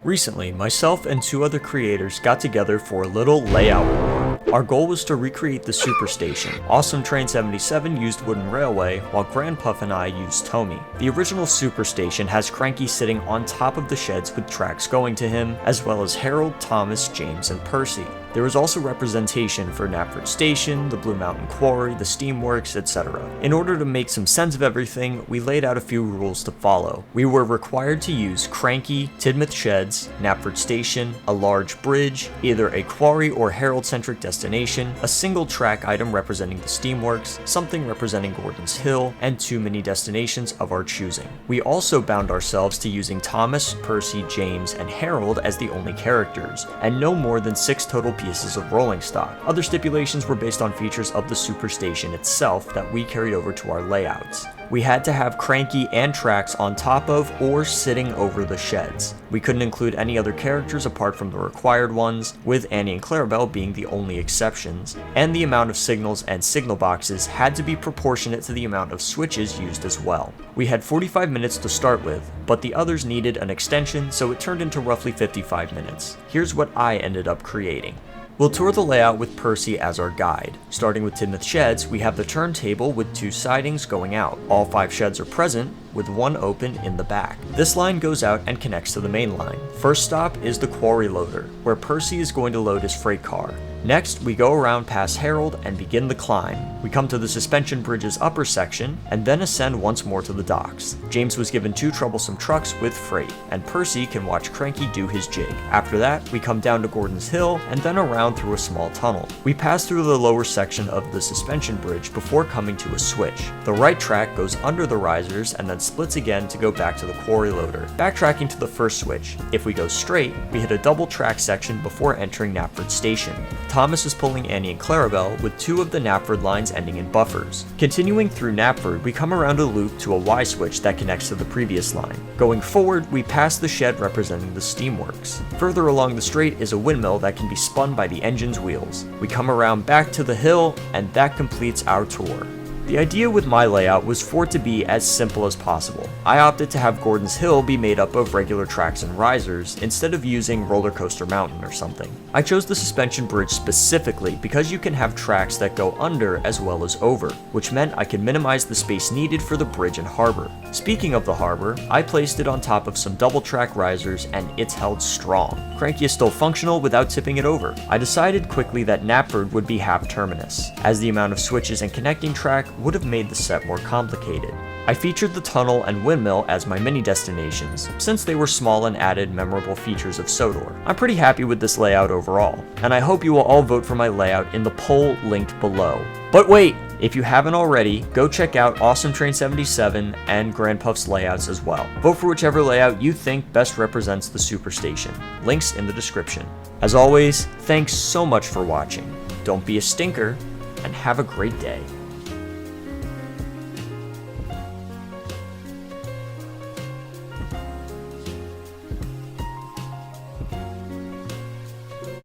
Recently, myself and two other creators got together for a little layout war. Our goal was to recreate the Superstation. AceofTrains 77 used wooden railway, while Granpuff and I used Tomy. The original Superstation has Cranky sitting on top of the sheds with tracks going to him, as well as Harold, Thomas, James, and Percy. There was also representation for Knapford Station, the Blue Mountain Quarry, the Steamworks, etc. In order to make some sense of everything, we laid out a few rules to follow. We were required to use Cranky, Tidmouth Sheds, Knapford Station, a large bridge, either a quarry or Harold-centric destination, a single track item representing the Steamworks, something representing Gordon's Hill, and 2 mini destinations of our choosing. We also bound ourselves to using Thomas, Percy, James, and Harold as the only characters, and no more than 6 total pieces of rolling stock. Other stipulations were based on features of the Superstation itself that we carried over to our layouts. We had to have Cranky and tracks on top of or sitting over the sheds. We couldn't include any other characters apart from the required ones, with Annie and Clarabelle being the only exceptions, and the amount of signals and signal boxes had to be proportionate to the amount of switches used as well. We had 45 minutes to start with, but the others needed an extension, so it turned into roughly 55 minutes. Here's what I ended up creating. We'll tour the layout with Percy as our guide. Starting with Tidmouth Sheds, we have the turntable with 2 sidings going out. All 5 sheds are present, with 1 open in the back. This line goes out and connects to the main line. First stop is the quarry loader, where Percy is going to load his freight car. Next, we go around past Harold and begin the climb. We come to the suspension bridge's upper section, and then ascend once more to the docks. James was given 2 troublesome trucks with freight, and Percy can watch Cranky do his jig. After that, we come down to Gordon's Hill, and then around through a small tunnel. We pass through the lower section of the suspension bridge before coming to a switch. The right track goes under the risers and then splits again to go back to the quarry loader. Backtracking to the first switch, if we go straight, we hit a double track section before entering Knapford Station. Thomas is pulling Annie and Clarabelle with 2 of the Knapford lines ending in buffers. Continuing through Knapford, we come around a loop to a Y switch that connects to the previous line. Going forward, we pass the shed representing the Steamworks. Further along the straight is a windmill that can be spun by the engine's wheels. We come around back to the hill, and that completes our tour. The idea with my layout was for it to be as simple as possible. I opted to have Gordon's Hill be made up of regular tracks and risers, instead of using Roller Coaster Mountain or something. I chose the suspension bridge specifically because you can have tracks that go under as well as over, which meant I could minimize the space needed for the bridge and harbor. Speaking of the harbor, I placed it on top of some double track risers and it's held strong. Cranky is still functional without tipping it over. I decided quickly that Knapford would be half terminus, as the amount of switches and connecting track would have made the set more complicated. I featured the tunnel and windmill as my mini destinations, since they were small and added memorable features of Sodor. I'm pretty happy with this layout overall, and I hope you will all vote for my layout in the poll linked below. But wait! If you haven't already, go check out AceofTrains 77 and Granpuff's layouts as well. Vote for whichever layout you think best represents the Superstation. Links in the description. As always, thanks so much for watching. Don't be a stinker, and have a great day.